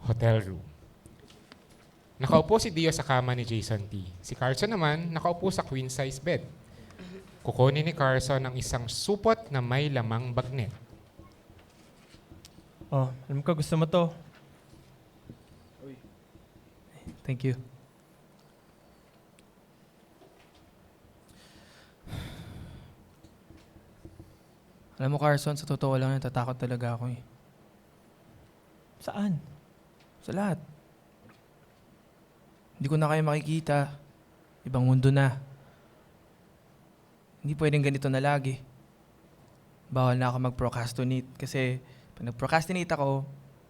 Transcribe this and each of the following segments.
hotel room. Nakaupo si Dio sa kama ni Jason T. Si Carson naman nakaupo sa queen-size bed. Kukunin ni Carson ang isang supot na may lamang bagnet. Oh, alam ko gusto mo to. Thank you. Alam mo, Carson, sa totoo lang, natatakot talaga ako eh. Saan? Sa lahat. Hindi ko na kayo makikita. Ibang mundo na. Hindi pwedeng ganito na lagi. Bawal na ako mag-procrastinate kasi pag nag-procrastinate ako,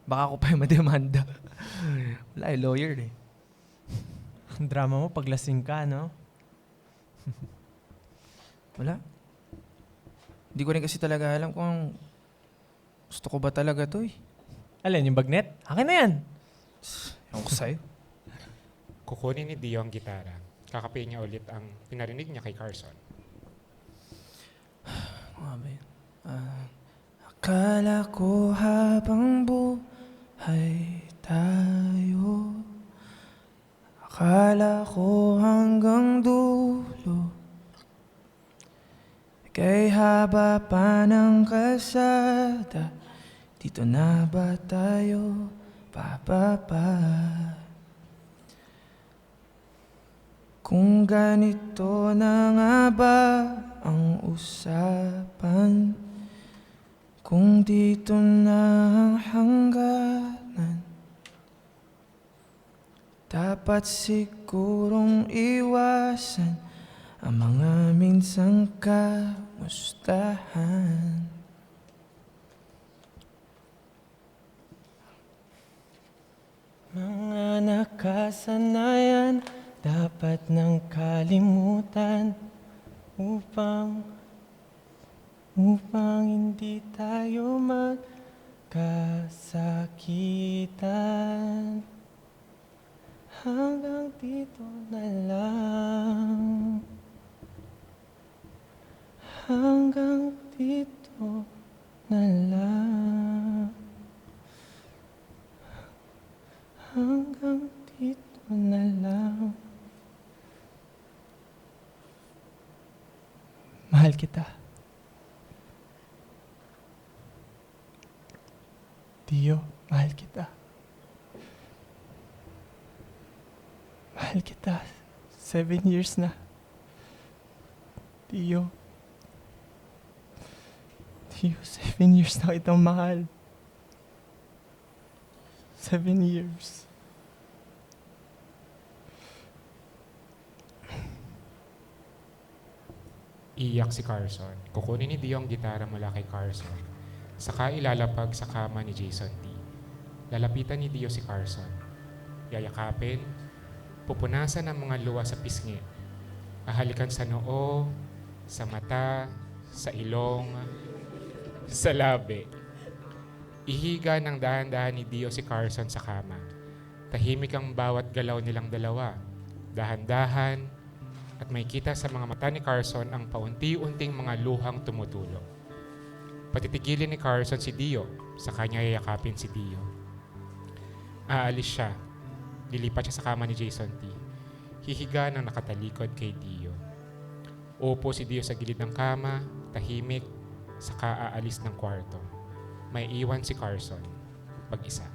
baka ako pa yung mademanda. Wala eh, lawyer eh. Ang drama mo pag lasing ka, no? Wala. Hindi ko rin kasi talaga alam kung gusto ko ba talaga to eh. Alin, yung bagnet? Akin na yan. Ewan ko sa'yo. Kukunin ni Dio ang gitara. Kakapiin niya ulit ang pinarinig niya kay Carson. Ano ba yun? Akala ko habang buhay tayo, akala ko hanggang dulo, kay haba pa ng kalsada, dito na ba tayo bababa? Kung ganito na nga ba ang usapan, kung dito na ang hangganan, dapat sigurong iwasan ang mga minsang kamustahan. Mga nakasanayan dapat nang kalimutan upang hindi tayo magkasakitan. Hanggang dito na lang. Hanggang dito na lang. Hanggang dito na lang. Mahal kita. Dio, mahal kita. Mahal kita. 7 years na. Dio. Dio, 7 years na kitang mahal. 7 years. Iiyak si Carson. Kukunin ni Dio ang gitara mula kay Carson. Saka ilalapag sa kama ni Jason T. Lalapitan ni Dio si Carson. Yayakapin, pupunasan ang mga luwa sa pisngi. Ahalikan sa noo, sa mata, sa ilong, sa labi. Ihiga ng dahan-dahan ni Dio si Carson sa kama. Tahimik ang bawat galaw nilang dalawa. Dahan-dahan, at may kita sa mga mata ni Carson ang paunti-unting mga luhang tumutulo. Patitigilin ni Carson si Dio, sa kanya yayakapin si Dio. Aalis siya. Lilipat siya sa kama ni Jason T. Hihiga ng nakatalikod kay Dio. Uupo si Dio sa gilid ng kama, tahimik, saka aalis ng kwarto. May iwan si Carson, mag-isa.